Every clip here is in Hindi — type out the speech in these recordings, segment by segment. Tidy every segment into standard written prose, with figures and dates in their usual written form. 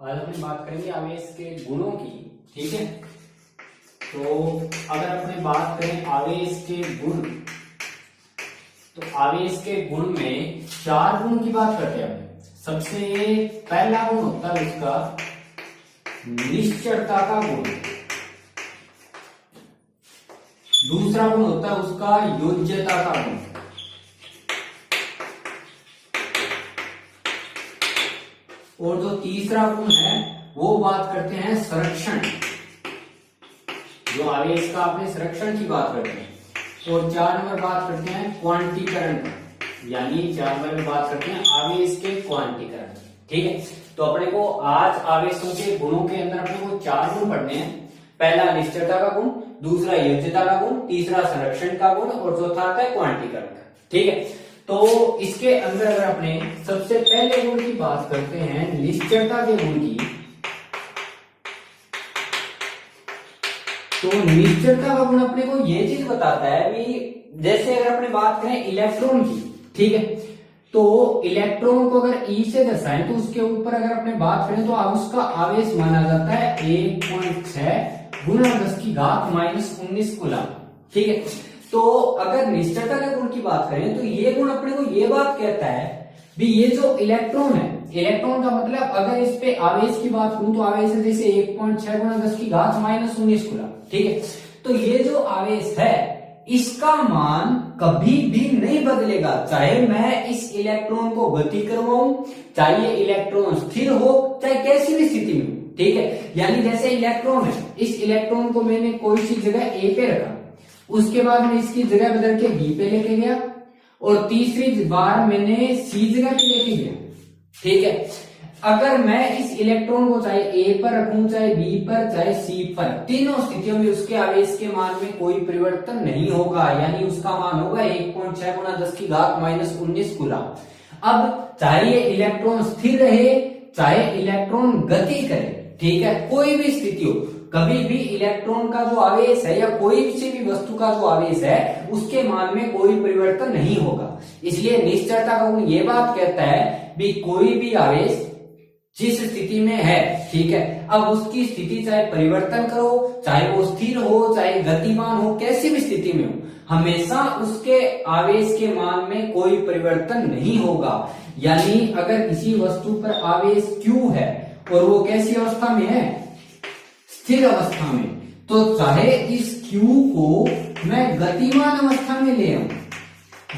आज अपन बात करेंगे आवेश के गुणों की। ठीक है, तो अगर अपने बात करें आवेश के गुण, तो आवेश के गुण में 4 गुण की बात करते हैं अपन। सबसे पहला गुण होता है उसका निश्चलता का गुण, दूसरा गुण होता है उसका योज्यता का गुण, और जो तीसरा गुण है वो बात करते हैं संरक्षण, जो आवेश का अपने संरक्षण की बात करते हैं। और 4 नंबर बात करते हैं क्वांटीकरण, यानी 4 नंबर में बात करते हैं आवेश के क्वांटीकरण। ठीक है, तो अपने को आज आवेशों के गुणों के अंदर अपने को 4 गुण पढ़ने हैं। पहला निश्चलता का गुण, दूसरा योज्यता का गुण, तीसरा संरक्षण का गुण और चौथा आता है क्वांटीकरण का। ठीक है, तो इसके अंदर अगर अपने सबसे पहले गुण की बात करते हैं निश्चलता के गुण की, तो निश्चलता का गुण अपने को ये चीज बताता है भी, जैसे अगर अपने बात करें इलेक्ट्रॉन की, ठीक है, तो इलेक्ट्रॉन को अगर ई से दर्शाएं तो उसके ऊपर अगर अपने बात करें तो उसका आवेश माना जाता है 1.6 गुणा 10 की घात -19 कूलम। ठीक है, तो अगर निश्चलता के गुण की बात करें तो ये गुण अपने को ये बात कहता है भी ये जो इलेक्ट्रॉन है, इलेक्ट्रॉन का मतलब अगर इस पे आवेश की बात करूं तो आवेश है जैसे 1.6 गुणा 10 की घात -19 कूलम। ठीक है, तो ये जो आवेश है इसका मान कभी भी नहीं बदलेगा, चाहे मैं इस इलेक्ट्रॉन को गति करवाऊं, चाहे ये इलेक्ट्रॉन स्थिर हो, चाहे कैसी भी स्थिति में। ठीक है, यानी जैसे इलेक्ट्रॉन है, इस इलेक्ट्रॉन को मैंने कोई सी जगह ए पे रखा, उसके बाद मैं इसकी जगह बदल के बी पे लेके गया और तीसरी बार मैंने सी जगह पे लेके गया। ठीक है, अगर मैं इस इलेक्ट्रॉन को चाहे ए पर रखूं, चाहे बी पर, चाहे सी पर, तीनों स्थितियों में उसके आवेश के मान में कोई परिवर्तन नहीं होगा, यानी उसका मान होगा 1.6 गुणा 10 की घात -19 कूलम। अब चाहे ये इलेक्ट्रॉन स्थिर रहे, चाहे इलेक्ट्रॉन गति करे, ठीक है, कोई भी स्थिति हो, कभी भी इलेक्ट्रॉन का जो आवेश है या कोई सी भी वस्तु का जो आवेश है उसके मान में कोई परिवर्तन नहीं होगा। इसलिए निश्चलता का गुण ये बात कहता है भी कोई भी आवेश जिस स्थिति में है, ठीक है, अब उसकी स्थिति चाहे परिवर्तन करो, चाहे वो स्थिर हो, चाहे गतिमान हो, कैसी भी स्थिति में हो, हमेशा उसके आवेश के मान में कोई परिवर्तन नहीं होगा। यानी अगर किसी वस्तु पर आवेश Q है और वो कैसी अवस्था में है, स्थिर अवस्था में, तो चाहे इस Q को मैं गतिमान अवस्था में ले आऊं,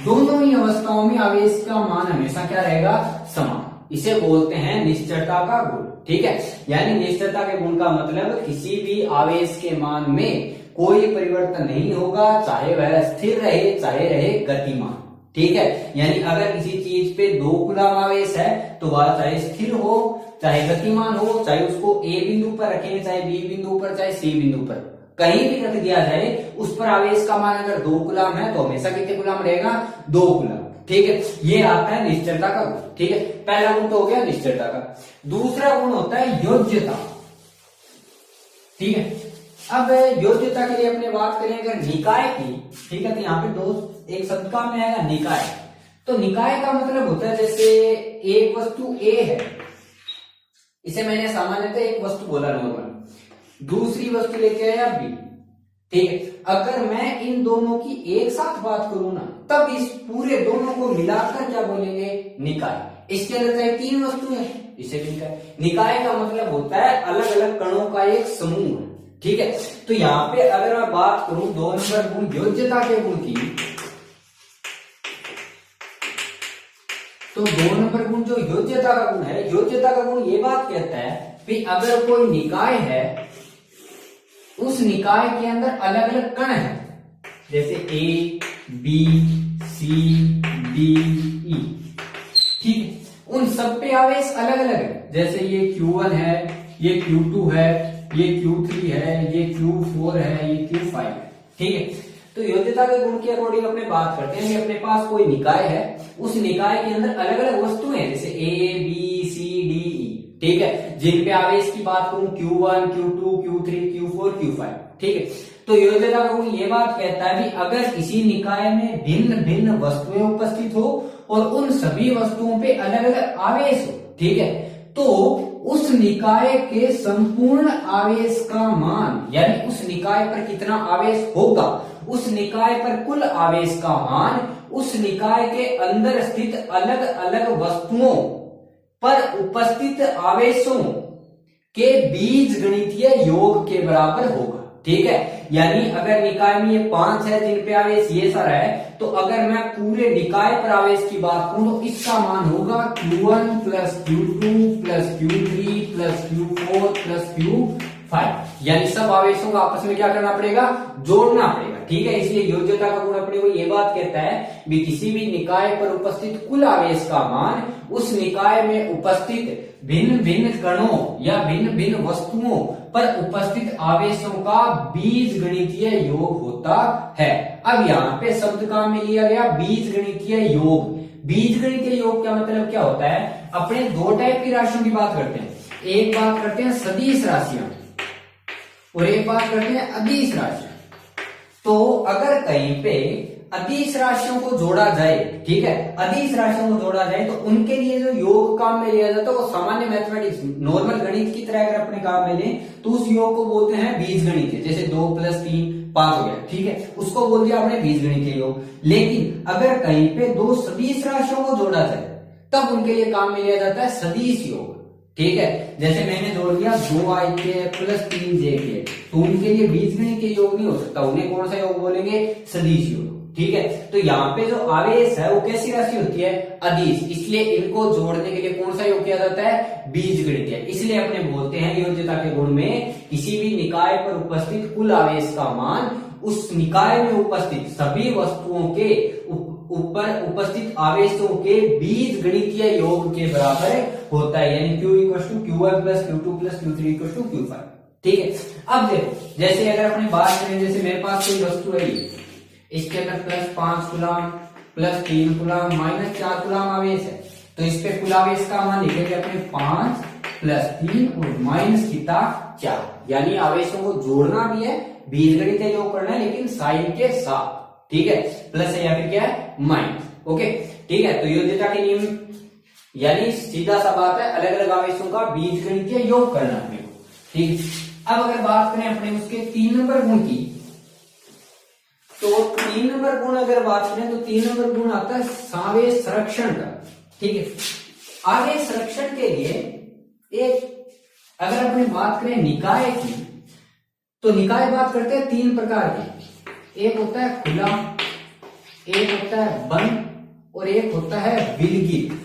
दोनों ही अवस्थाओं में आवेश का मान हमेशा क्या रहेगा, समान। इसे बोलते हैं निश्चलता का गुण। ठीक है, यानी निश्चलता के गुण का मतलब किसी भी आवेश के मान में कोई परिवर्तन नहीं होगा, चाहे वह स्थिर रहे, चाहे रहे गतिमान। ठीक है, यानी अगर किसी चीज पे 2 कूलम आवेश है तो वह चाहे स्थिर हो, चाहे गतिमान हो, चाहे उसको ए बिंदु पर रखें, चाहे बी बिंदु पर, चाहे सी बिंदु पर, कहीं भी रख दिया जाए, उस पर आवेश का मान अगर 2 कूलम है तो हमेशा कितने कूलम रहेगा, 2 कूलम। ठीक है, ये आता है निश्चलता का गुण। ठीक है, पहला गुण तो हो गया निश्चलता का। दूसरा गुण होता है योज्यता। ठीक है, अब योज्यता के लिए अपने बात करें अगर निकाय की, ठीक है, तो यहाँ पे एक शब्द काम में आएगा निकाय। तो निकाय का मतलब होता है जैसे एक वस्तु ए है, इसे मैंने सामान्यतः एक वस्तु बोला नॉर्मल, दूसरी वस्तु लेके आया बी। ठीक है, अगर मैं इन दोनों की एक साथ बात करूं ना, तब इस पूरे दोनों को मिलाकर क्या बोलेंगे, निकाय। इसके अंदर चाहे 3 वस्तु है, इसे भी निकाय। निकाय का मतलब होता है अलग अलग कणों का एक समूह। ठीक है, तो यहाँ पे अगर मैं बात करूं 2 नंबर गुण योज्यता के गुण की, तो 2 नंबर गुण जो योज्यता का गुण है, योज्यता का गुण ये बात कहता है कि अगर कोई निकाय है, उस निकाय के अंदर अलग अलग कण है, जैसे ए, बी, सी, डी, ई। ठीक है, उन सब पे आवेश अलग अलग है, जैसे ये Q1 है, ये Q2 है, ये Q3 है, ये Q4 है, ये Q5 है। ठीक है, तो योज्यता के गुण के अकॉर्डिंग अपने बात करते हैं कि अपने पास कोई निकाय है, उस निकाय के अंदर अलग अलग वस्तुएं हैं, जैसे ए, बी, सी, डी, ई। ठीक है, जिन पे आवेश की बात करूं Q1, Q2, Q3, Q4, Q5। ठीक है, तो योज्यता का गुण ये बात कहता है कि अगर किसी निकाय में भिन्न भिन्न वस्तुएं उपस्थित हो और उन सभी वस्तुओं पे अलग अलग आवेश हो, ठीक है, तो उस निकाय के संपूर्ण आवेश का मान, यानी उस निकाय पर कितना आवेश होगा, उस निकाय पर कुल आवेश का मान उस निकाय के अंदर स्थित अलग अलग वस्तुओं पर उपस्थित आवेशों के बीजगणितीय योग के बराबर होगा। ठीक है, यानी अगर निकाय में ये 5 है जिन पे आवेश ये सारा है, तो अगर मैं पूरे निकाय पर आवेश की बात करूं तो इसका मान होगा Q1 plus Q2 plus Q3 plus Q4 plus Q5, यानी सब आवेशों का आपस में क्या करना पड़ेगा, जोड़ना पड़ेगा। ठीक है, इसलिए योज्यता का गुण अपने को ये बात कहता है भी किसी भी निकाय पर उपस्थित कुल आवेश का मान उस निकाय में उपस्थित भिन्न भिन्न कणों या भिन्न भिन्न वस्तुओं पर उपस्थित आवेशों का बीजगणितीय योग होता है। अब यहाँ पे शब्द काम में लिया गया बीजगणितीय योग। बीजगणितीय योग का मतलब क्या होता है, अपने दो टाइप की राशियों की बात करते हैं, एक बात करते हैं सदिश राशियां और एक बात करते हैं अदिश राशियां। तो अगर कहीं पे अदिश राशियों को जोड़ा जाए, ठीक है, अदिश राशियों को जोड़ा जाए तो उनके लिए जो योग काम में लिया जाता है वो सामान्य मैथमेटिक्स नॉर्मल गणित की तरह अगर अपने काम में लें तो उस योग को बोलते हैं बीजगणित। जैसे 2 + 3 5 हो गया, ठीक है, उसको बोल दिया आपने बीजगणितीय योग। लेकिन अगर कहीं पे दो सदिश राशियों को जोड़ा जाए तब उनके लिए काम में लिया जाता है सदिश योग। ठीक है, जैसे मैंने जोड़ दिया 2i प्लस 3j, तो उनके लिए बीजगणितीय योग नहीं हो सकता, उन्हें कौन सा योग बोलेंगे, सदिश योग। ठीक है, तो यहाँ पे जो आवेश है वो कैसी राशि होती है, अदिश, इसलिए इनको जोड़ने के लिए कौन सा योग किया जाता है, बीजगणितीय। इसलिए अपने बोलते हैं योज्यता के गुण में किसी भी निकाय पर उपस्थित कुल आवेश का मान उस निकाय में उपस्थित सभी वस्तुओं के ऊपर उपस्थित आवेशों के बीजगणितीय योग के बराबर होता है, यानी Q = Q1 + Q2 + Q3 = Q5। ठीक है, अब देखो जैसे अगर अपने बात करें, जैसे मेरे पास कोई वस्तु है, इसके अंदर +5 कूलम +3 कूलम -4 कूलम आवेश है, तो इस पे कुल आवेश का मान लिखेंगे अपने 5 + 3 और -4, यानी आवेशों को जोड़ना भी है, बीजगणितीय योग करना है, लेकिन साइन के साथ। ठीक है, प्लस है या फिर क्या है, माइनस। ओके, ठीक है, तो योज्यता के नियम यानी सीधा सा बात है, अलग अलग आवेशों का बीजगणितीय योग करना है। ठीक, अब अगर बात करें अपने उसके 3 नंबर गुण की, तो 3 नंबर गुण अगर बात करें तो 3 नंबर गुण आता है सावेश संरक्षण का। ठीक है, आवेश संरक्षण के लिए एक अगर अपने बात करें निकाय की, तो निकाय बात करते हैं 3 प्रकार के, एक होता है खुला, एक होता है बंद और एक होता है विलगित।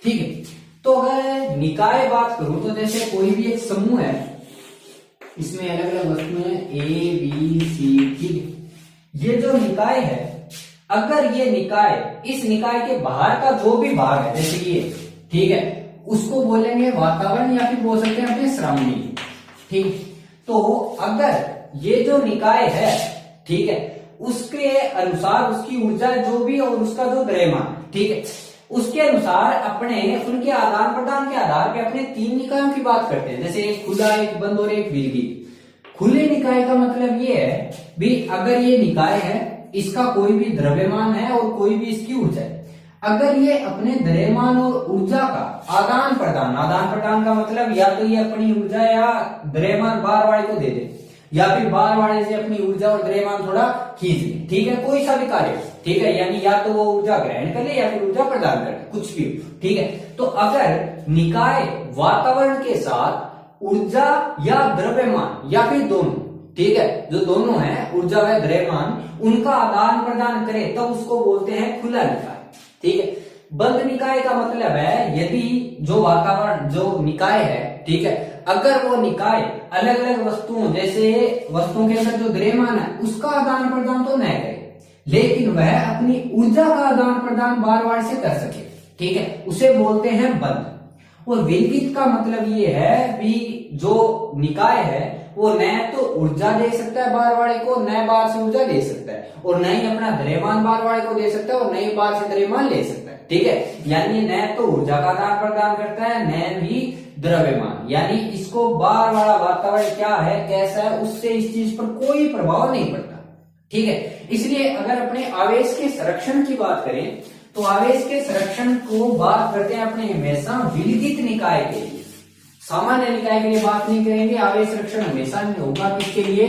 ठीक है, तो अगर निकाय बात करूं तो जैसे कोई भी एक समूह है, इसमें अलग अलग वस्तुएं A B C, ठीक, ये जो निकाय है, अगर ये निकाय इस निकाय के बाहर का जो भी भाग है, जैसे ये, ठीक है, उसको बोलेंगे वातावरण या फिर बोल सकते हैं अपने सराउंडिंग। ठीक, तो अगर ये जो निकाय है, ठीक है, उसके अनुसार उसकी ऊर्जा जो भी और उसका जो द्रव्यमान, ठीक है, उसके अनुसार अपने उनके आदान प्रदान के आधार पे अपने 3 निकायों की बात करते हैं, जैसे एक खुला, एक बंद और एक विलगित। खुले निकाय का मतलब ये है भी अगर ये निकाय है, इसका कोई भी द्रव्यमान है और कोई भी इसकी ऊर्जा है, अगर ये अपने द्रव्यमान और ऊर्जा का आदान प्रदान का मतलब या तो ये अपनी ऊर्जा या द्रव्यमान बाहर वाले को दे दे, या फिर बाहर वाले से अपनी ऊर्जा और द्रव्यमान थोड़ा खींच ले, ठीक है, कोई सा भी कार्य, ठीक है, यानी या तो वो ऊर्जा ग्रहण कर ले या फिर ऊर्जा प्रदान कर ले, कुछ भी, ठीक है। तो अगर निकाय वातावरण के साथ ऊर्जा या द्रव्यमान या फिर दोनों, ठीक है, जो दोनों है ऊर्जा व द्रव्यमान, उनका आदान प्रदान करे तब उसको बोलते हैं खुला निकाय। ठीक है, बंद निकाय का मतलब है यदि जो वातावरण जो निकाय है, ठीक है, अगर वो निकाय अलग अलग वस्तुओं, जैसे वस्तुओं के अंदर जो द्रव्यमान है उसका आदान प्रदान तो न करे, लेकिन वह अपनी ऊर्जा का आदान प्रदान बार बार से कर सके, ठीक है, उसे बोलते हैं बंद। और विलगित का मतलब ये है भी जो निकाय है वो न तो ऊर्जा दे सकता है बाहर वाले को, न बाहर से ऊर्जा ले सकता है, और न ही अपना द्रव्यमान बाहर वाले को दे सकता है और न ही बाहर से द्रव्यमान ले सकता है। ठीक है, यानी न तो ऊर्जा का आदान प्रदान करता है, न ही द्रव्यमान, यानी इसको बाहर वाला वातावरण क्या है, कैसा है, उससे इस चीज पर कोई प्रभाव नहीं पड़ता। ठीक है, इसलिए अगर अपने आवेश के संरक्षण की बात करें तो आवेश के संरक्षण को बात करते हैं अपने हमेशा विलगित निकाय के लिए, सामान्य निकाय के लिए बात नहीं करेंगे। आवेश संरक्षण हमेशा होगा किसके लिए,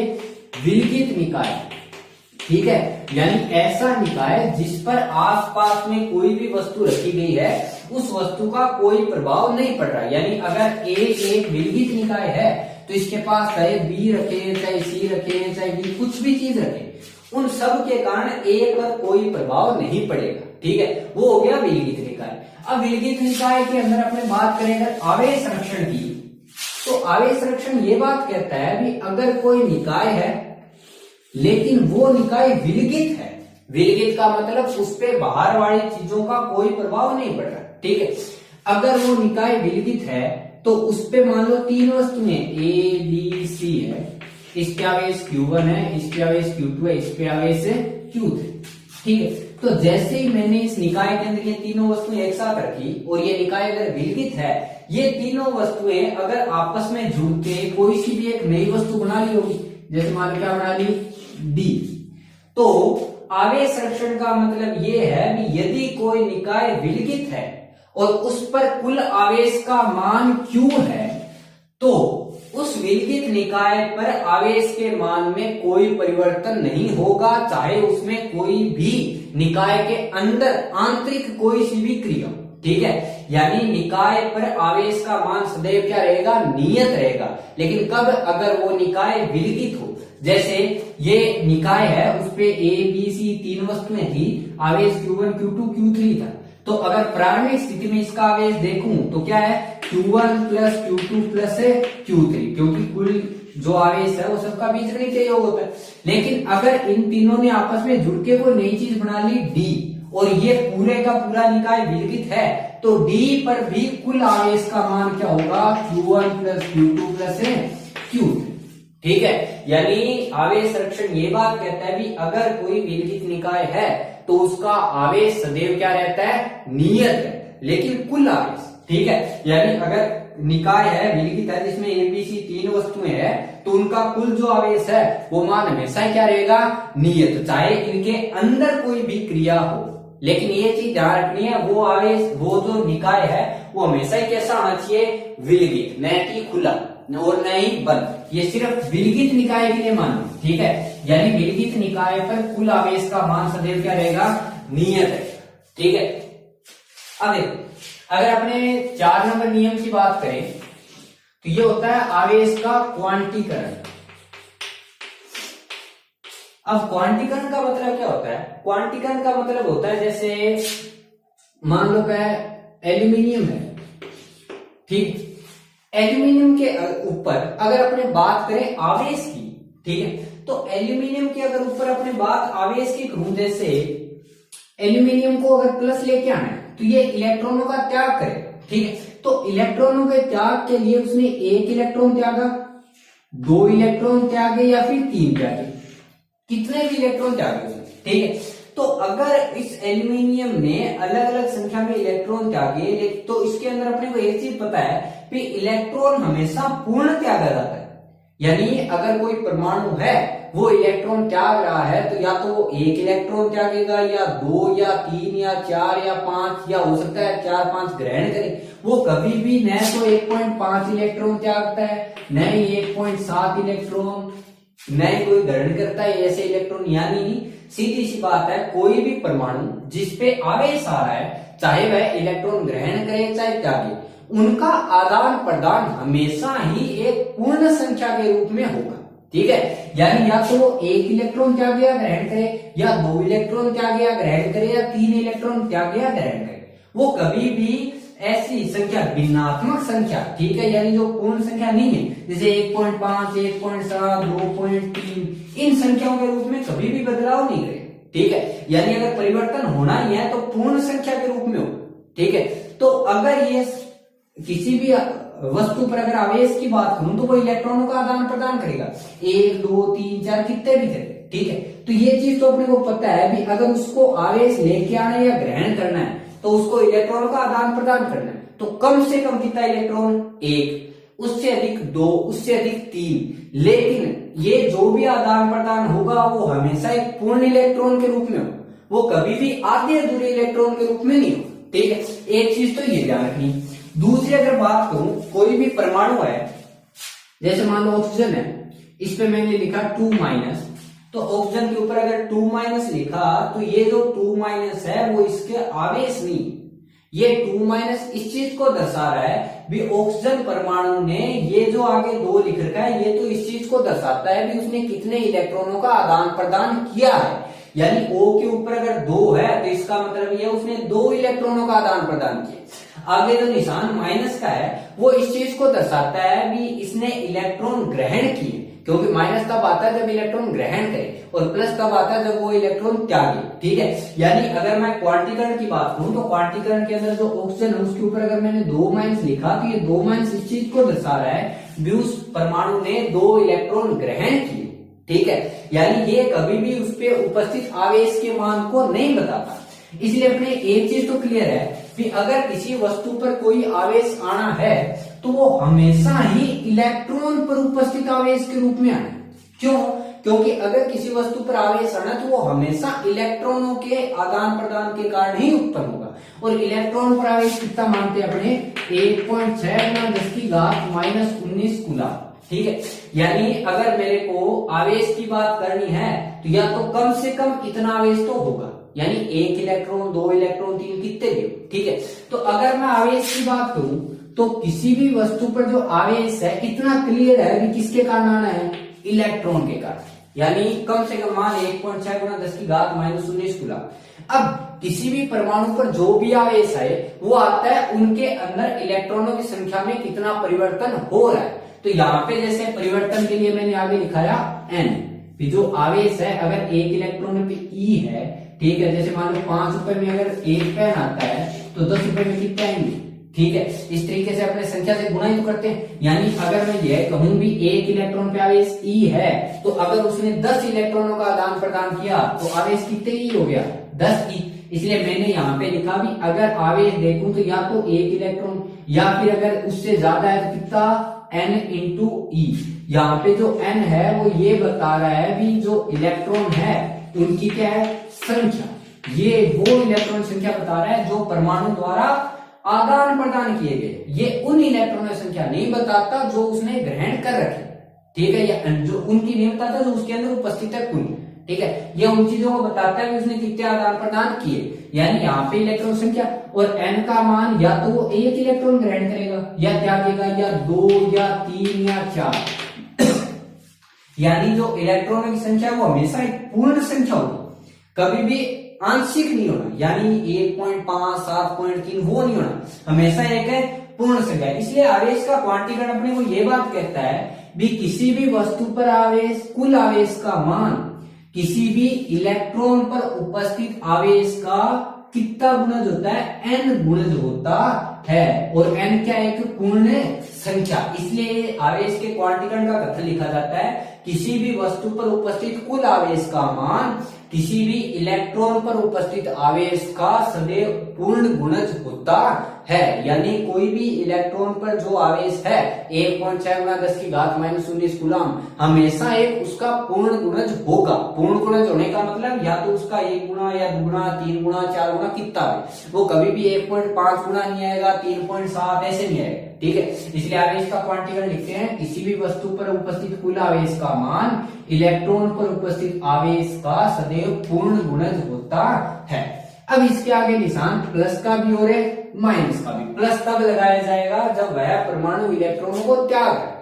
विलगित निकाय, ठीक है। यानी ऐसा निकाय जिस पर आसपास में कोई भी वस्तु रखी गई है उस वस्तु का कोई प्रभाव नहीं पड़ रहा। यानी अगर ए एक विलगित निकाय है तो इसके पास चाहे बी रखे, चाहे सी रखे, चाहे बी कुछ भी चीज रखे, उन सब के कारण ए पर कोई प्रभाव नहीं पड़ेगा, ठीक है। वो हो गया विलगित निकाय। अब विलगित निकाय के अंदर अपने बात करेंगे आवेश संरक्षण की, तो आवेश संरक्षण ये बात कहता है कि अगर कोई निकाय है लेकिन वो निकाय विलगित है, विलगित का मतलब उस पे बाहर वाली चीजों का कोई प्रभाव नहीं पड़ रहा, ठीक है। अगर वो निकाय विलगित है तो उस पे मान लो तीन वस्तुएं ए बी सी है, इस पे आवेश Q1 है, इस पे आवेश Q2 है, इस पे आवेश Q3, ठीक है। तो जैसे ही मैंने इस निकाय के अंदर ये तीनों वस्तुएं एक साथ रखी और ये निकाय अगर विलगित है, ये तीनों वस्तुएं अगर आपस में जुड़ के कोई सी भी एक नई वस्तु बना ली होगी, जैसे मान लो क्या बना ली डी, तो आवेश संरक्षण का मतलब ये है कि यदि कोई निकाय विलगित है और उस पर कुल आवेश का मान Q है तो उस विलगित निकाय पर आवेश के मान में कोई परिवर्तन नहीं होगा, चाहे उसमें कोई भी निकाय के अंदर आंतरिक कोई सी भी क्रिया, ठीक है। यानी निकाय पर आवेश का मान सदैव क्या रहेगा, नियत रहेगा। लेकिन कब, अगर वो निकाय विलगित हो। जैसे ये निकाय है उस पे ए बी सी तीन वस्तुएं थी, आवेश Q1 Q2 Q3 था, तो अगर प्रारंभिक स्थिति में इसका आवेश देखूं तो क्या है Q1 plus Q2 plus Q3, क्योंकि कुल जो आवेश है वो सबका बीजगणितीय योग होता है। लेकिन अगर इन तीनों ने आपस में जुड़ के कोई नई चीज बना ली D और ये पूरे का पूरा निकाय विलगित है तो D पर भी कुल आवेश का मान क्या होगा, Q1 plus Q2 plus Q3, ठीक है। यानी आवेश संरक्षण ये बात कहता है कि अगर कोई विलगित निकाय है तो उसका आवेश सदैव क्या रहता है, नियत है, लेकिन कुल आवेश, ठीक है। यानी अगर निकाय है विलगित है जिसमें ए बी सी तीन वस्तुएं हैं तो उनका कुल जो आवेश है वो मान हमेशा क्या रहेगा, नियत, चाहे इनके अंदर कोई भी क्रिया हो। लेकिन ये चीज ध्यान रखनी है, वो आवेश वो जो निकाय है वो हमेशा ही कैसा होना चाहिए, विलगित, न कि खुला और न ही बंद। ये सिर्फ विलगित निकाय के लिए मानो, ठीक है। यानी विलगित निकाय पर कुल आवेश का मान सदैव क्या रहेगा, नियत है, ठीक है। अब देखो, अगर अपने 4 नंबर नियम की बात करें तो ये होता है आवेश का क्वांटीकरण। अब क्वांटीकरण का मतलब क्या होता है, क्वांटीकरण का मतलब होता है जैसे मान लो क्या एल्यूमिनियम है, ठीक, एल्यूमिनियम के ऊपर अगर अपने बात करें आवेश की, ठीक है, तो एल्यूमिनियम के अगर ऊपर अपने बात आवेश की करूं, जैसे एल्यूमिनियम को अगर प्लस लेके आना है तो ये इलेक्ट्रॉनों का त्याग करे, ठीक है। तो इलेक्ट्रॉनों के त्याग के लिए उसने एक इलेक्ट्रॉन त्यागा, 2 इलेक्ट्रॉन त्यागे या फिर 3 त्यागे, कितने भी इलेक्ट्रॉन त्यागे उसने, ठीक है। तो अगर इस एल्यूमिनियम ने अलग अलग संख्या में इलेक्ट्रॉन त्यागे तो इसके अंदर अपने को एक चीज पता है कि इलेक्ट्रॉन हमेशा पूर्ण त्यागा जाता है। यानी अगर कोई परमाणु है वो इलेक्ट्रॉन त्याग रहा है तो या तो वो 1 इलेक्ट्रॉन त्यागेगा या 2 या 3 या 4 या 5 या हो सकता है 4-5 ग्रहण करे, वो कभी भी न तो 1.5 इलेक्ट्रॉन त्यागता है, न ही 1.7 इलेक्ट्रॉन, न ही कोई ग्रहण करता है ऐसे इलेक्ट्रॉन। यानी सीधी सी बात है, कोई भी परमाणु जिसपे आवेश आ रहा है, चाहे वह इलेक्ट्रॉन ग्रहण करे चाहे त्यागे, उनका आदान प्रदान हमेशा ही एक पूर्ण संख्या के रूप में होगा, ठीक है। यानी या तो 1 इलेक्ट्रॉन त्यागे या ग्रहण करे, या 2 इलेक्ट्रॉन त्यागे या ग्रहण करे, या 3 इलेक्ट्रॉन त्यागे या ग्रहण करे, वो कभी भी ऐसी संख्या भिन्नात्मक संख्या, ठीक है, यानी जो पूर्ण संख्या नहीं है, जैसे 1.5, 1.7, 2.3, इन संख्याओं के रूप में कभी भी बदलाव नहीं करे, ठीक है। यानी अगर परिवर्तन होना ही है तो पूर्ण संख्या के रूप में हो, ठीक है। तो अगर ये किसी भी वस्तु पर अगर आवेश की बात करूं तो वो इलेक्ट्रॉनों का आदान प्रदान करेगा, 1, 2, 3, 4 कितने भी थे, ठीक है। तो ये चीज तो अपने को पता है भी अगर उसको आवेश लेके आना या ग्रहण करना है तो उसको इलेक्ट्रॉनों का आदान प्रदान करना है, तो कम से कम कितना इलेक्ट्रॉन, 1, उससे अधिक 2, उससे अधिक 3। लेकिन ये जो भी आदान प्रदान होगा वो हमेशा एक पूर्ण इलेक्ट्रॉन के रूप में हो, वो कभी भी आधे अधूरे इलेक्ट्रॉन के रूप में नहीं हो। ठीक है, एक चीज तो ये ध्यान रखनी। दूसरी अगर बात करूं, कोई भी परमाणु है, जैसे मान लो ऑक्सीजन है, इस पे मैंने लिखा 2-, तो ऑक्सीजन के ऊपर अगर 2- लिखा तो ये जो 2- है वो इसके आवेश नहीं, ये 2- इस चीज को दर्शा रहा है भी ऑक्सीजन परमाणु ने ये जो आगे 2 लिख रखा है ये तो इस चीज को दर्शाता है भी उसने कितने इलेक्ट्रॉनों का आदान प्रदान किया है। यानी O के ऊपर अगर 2 है तो इसका मतलब ये उसने 2 इलेक्ट्रॉनों का आदान प्रदान किया। आगे जो निशान माइनस का है वो इस चीज को दर्शाता है भी इसने इलेक्ट्रॉन ग्रहण किए, क्योंकि माइनस तब आता है जब इलेक्ट्रॉन ग्रहण करे और प्लस तब आता है जब वो इलेक्ट्रॉन त्यागे। ठीक है, यानी अगर मैं क्वांटीकरण की बात करूं तो क्वांटीकरण के अंदर जो ऑक्सीजन है उसके ऊपर अगर मैंने 2- लिखा तो ये 2- इस चीज को दर्शा रहा है भी उस परमाणु ने 2 इलेक्ट्रॉन ग्रहण किए। ठीक है, यानी ये कभी भी उस पे उपस्थित आवेश के मान को नहीं बताता। इसलिए अपने एक चीज तो क्लियर है कि अगर किसी वस्तु पर कोई आवेश आना है तो वो हमेशा ही इलेक्ट्रॉन पर उपस्थित आवेश के रूप में आना। क्यों? क्योंकि अगर किसी वस्तु पर आवेश आना तो वो हमेशा इलेक्ट्रॉनों के आदान प्रदान के कारण ही उत्पन्न होगा। और इलेक्ट्रॉन पर आवेश कितना मानते हैं अपने 1.6 × 10⁻⁻19 कूलम। ठीक है, यानी अगर मेरे को आवेश की बात करनी है तो या तो कम से कम इतना आवेश तो होगा, यानी 1 इलेक्ट्रॉन 2 इलेक्ट्रॉन 3 कितने भी। ठीक है, तो अगर मैं आवेश की बात करूं तो किसी भी वस्तु पर जो आवेश है इतना क्लियर है कि किसके कारण आना है, इलेक्ट्रॉन के कारण, यानी कम से कम मान 1.6 × 10⁻⁻19 कूलम। अब किसी भी परमाणु पर जो भी आवेश है वो आता है उनके अंदर इलेक्ट्रॉनों की संख्या में कितना परिवर्तन हो रहा है। तो यहाँ पे जैसे परिवर्तन के लिए मैंने आगे लिखाया n, जो आवेश है अगर 1 इलेक्ट्रॉन पे E है, ठीक है, जैसे मान लो 5 रुपए में अगर 1 पेन आता है तो 10 रुपए में कितने आएंगे। ठीक है, इस तरीके से अपने संख्या से गुणा ही तो करते हैं। यानी अगर मैं यह कहूं भी 1 इलेक्ट्रॉन पे आवेश E है तो अगर उसने 10 इलेक्ट्रॉनों का आदान प्रदान किया तो आवेश कितने E हो गया, 10 E। इसलिए मैंने यहाँ पे लिखा भी अगर आवेश देखूं तो या तो 1 इलेक्ट्रॉन या फिर अगर उससे ज्यादा है तो कितना n × E। यहाँ पे जो n है वो ये बता रहा है भी जो इलेक्ट्रॉन है उनकी क्या है, संख्या। ये वो इलेक्ट्रॉन संख्या बता रहा है जो परमाणु द्वारा आदान प्रदान किए गए। ये उन इलेक्ट्रॉनों की संख्या नहीं बताता जो उसने ग्रहण कर रखे। ठीक है, या जो उनकी नहीं बताता जो उसके अंदर उपस्थित है कुल। ठीक है, ये उन चीजों को बताता है कि उसने कितने आदान प्रदान किए। यानी यहाँ पे इलेक्ट्रॉन संख्या और n का मान या तो वो 1 इलेक्ट्रॉन ग्रहण करेगा या त्यागेगा, या 2 या 3 या 4। यानी जो इलेक्ट्रॉनों की संख्या वो हमेशा एक पूर्ण संख्या होगी, कभी भी आंशिक नहीं होना, यानी 1.5 7.3 वो नहीं होना, हमेशा एक है पूर्ण संख्या। इसलिए आवेश का क्वांटीकरण अपने को ये बात कहता है भी किसी भी वस्तु पर आवेश, कुल आवेश का मान किसी भी इलेक्ट्रॉन पर उपस्थित आवेश का कितना गुणज होता है, n गुणज होता है। और n क्या है, एक पूर्ण संख्या। इसलिए आवेश के क्वांटीकरण का कथन लिखा जाता है किसी भी वस्तु पर उपस्थित कुल आवेश का मान किसी भी इलेक्ट्रॉन पर उपस्थित आवेश का सदैव पूर्ण गुणज होता है। यानी कोई भी इलेक्ट्रॉन पर जो आवेश है 1.6 × 10⁻⁻19 कूलम हमेशा एक उसका पूर्ण गुणज होगा। पूर्ण गुणज होने का मतलब या तो उसका 1 गुना या 2 गुना 3 गुना 4 गुना कितना है, वो कभी भी 1.5 गुना नहीं आएगा, 3.7 ऐसे नहीं आएगा। ठीक है, इसलिए आवेश का क्वांटीकरण लिखते हैं किसी भी वस्तु पर उपस्थित कुल आवेश का मान इलेक्ट्रॉन पर उपस्थित आवेश का सदैव पूर्ण गुणज होता है। अब इसके आगे निशान प्लस का भी और माइनस का भी। प्लस तब लगाया जाएगा जब वह परमाणु इलेक्ट्रॉनों को त्याग करे,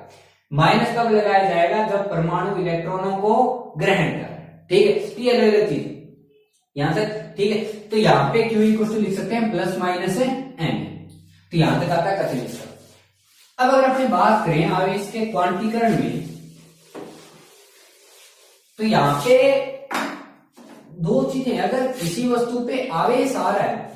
माइनस तब लगाया जाएगा जब परमाणु इलेक्ट्रॉनों को ग्रहण करे। ठीक है, ये अलग अलग चीज यहां तक। ठीक है, तो यहाँ पे Q = लिख सकते हैं प्लस माइनस n। तो यहां तक आता है कथन इसका। अब अगर अपनी बात करें आवेश के क्वांटीकरण में तो यहाँ पे 2 चीजें, अगर किसी वस्तु पे आवेश आ रहा है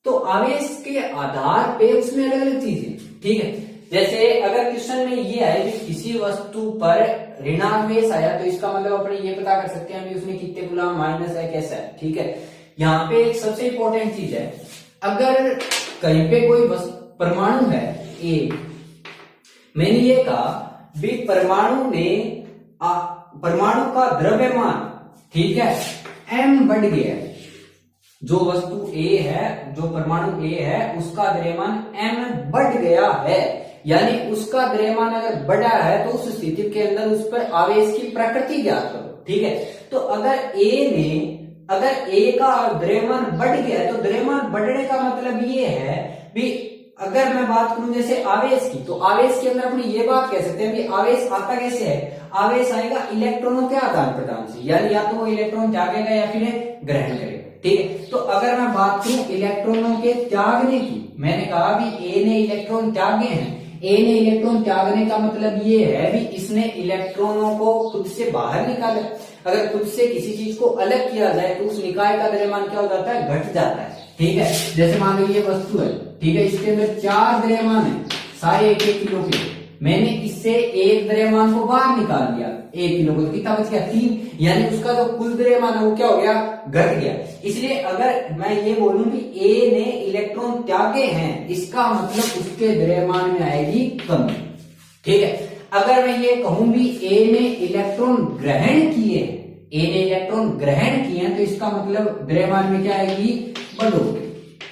तो आवेश के आधार पे उसमें अलग अलग चीजें। ठीक है, जैसे अगर क्वेश्चन में ये है कि किसी वस्तु पर ऋणावेश आया तो इसका मतलब अपने ये पता कर सकते हैं कि उसमें कितने गुना माइनस है, कैसा है। ठीक है, यहाँ पे एक सबसे इंपॉर्टेंट चीज है, अगर कहीं पे कोई परमाणु है एक, मैंने ये कहा भी परमाणु का द्रव्यमान, ठीक है, m बढ़ गया है, जो वस्तु ए है, जो परमाणु ए है, उसका द्रव्यमान m बढ़ गया है, यानी उसका द्रव्यमान अगर बढ़ा है तो उस स्थिति के अंदर उस पर आवेश की प्रकृति ज्ञात करो। ठीक है, तो अगर ए का द्रव्यमान बढ़ गया है तो द्रव्यमान बढ़ने का मतलब ये है भी, अगर मैं बात करूं जैसे आवेश की, तो आवेश के अंदर अपनी ये बात कह सकते हैं कि आवेश आता कैसे है, आवेश आएगा इलेक्ट्रॉनों के आदान प्रदान से, यानी या तो वो इलेक्ट्रॉन त्यागेगा या फिर ग्रहण करेगा। ठीक है, तो अगर मैं बात करूं इलेक्ट्रॉनों के त्यागने की, मैंने कहा भी ए ने इलेक्ट्रॉन त्यागे हैं, ए ने इलेक्ट्रॉन त्यागने का मतलब ये है भी इसने इलेक्ट्रॉनों को खुद से बाहर निकाला। अगर खुद से किसी चीज को अलग किया जाए तो उस निकाय का द्रव्यमान क्या हो जाता है, घट जाता है। ठीक है, जैसे मान लो ये वस्तु है, ठीक है, इसके अंदर 4 द्रव्यमान है, सारे 1-1 किलो के, मैंने इससे एक द्रव्यमान को बाहर निकाल दिया 1 किलो को, तो कितना बच गया 3, यानी उसका जो कुल द्रव्यमान है वो क्या हो गया, घट गया। इसलिए अगर मैं ये बोलूं कि ए ने इलेक्ट्रॉन त्यागे हैं, इसका मतलब उसके द्रव्यमान में आएगी कमी। ठीक है, अगर मैं ये कहूं भी ए ने इलेक्ट्रॉन ग्रहण किए, ए ने इलेक्ट्रॉन ग्रहण किए हैं, तो इसका मतलब द्रव्यमान में क्या आएगी, बढ़ोतरी।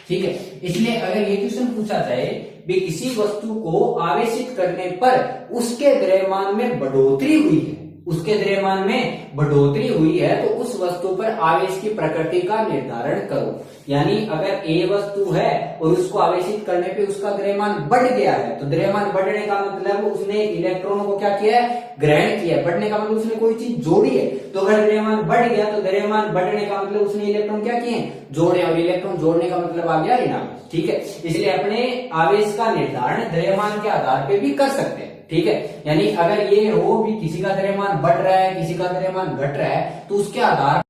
ठीक है, इसलिए अगर ये क्वेश्चन पूछा जाए भी किसी वस्तु को आवेशित करने पर उसके द्रव्यमान में बढ़ोतरी हुई है, उसके द्रव्यमान में बढ़ोतरी हुई है, तो उस वस्तु पर आवेश की प्रकृति का निर्धारण करो। यानी अगर ए वस्तु है और उसको आवेशित करने पे उसका द्रव्यमान बढ़ गया है, तो द्रव्यमान बढ़ने का मतलब उसने इलेक्ट्रॉनों को क्या किया है, ग्रहण किया है। बढ़ने का मतलब उसने कोई चीज जोड़ी है, तो अगर द्रव्यमान बढ़ गया तो द्रव्यमान बढ़ने का मतलब उसने इलेक्ट्रॉन क्या किए, जोड़े, और इलेक्ट्रॉन जोड़ने का मतलब आ गया ऋणावेश। ठीक है, इसलिए अपने आवेश का निर्धारण द्रव्यमान के आधार पे भी कर सकते हैं। ठीक है, यानी अगर ये हो भी किसी का द्रव्यमान बढ़ रहा है, किसी का द्रव्यमान घट रहा है, तो उसके आधार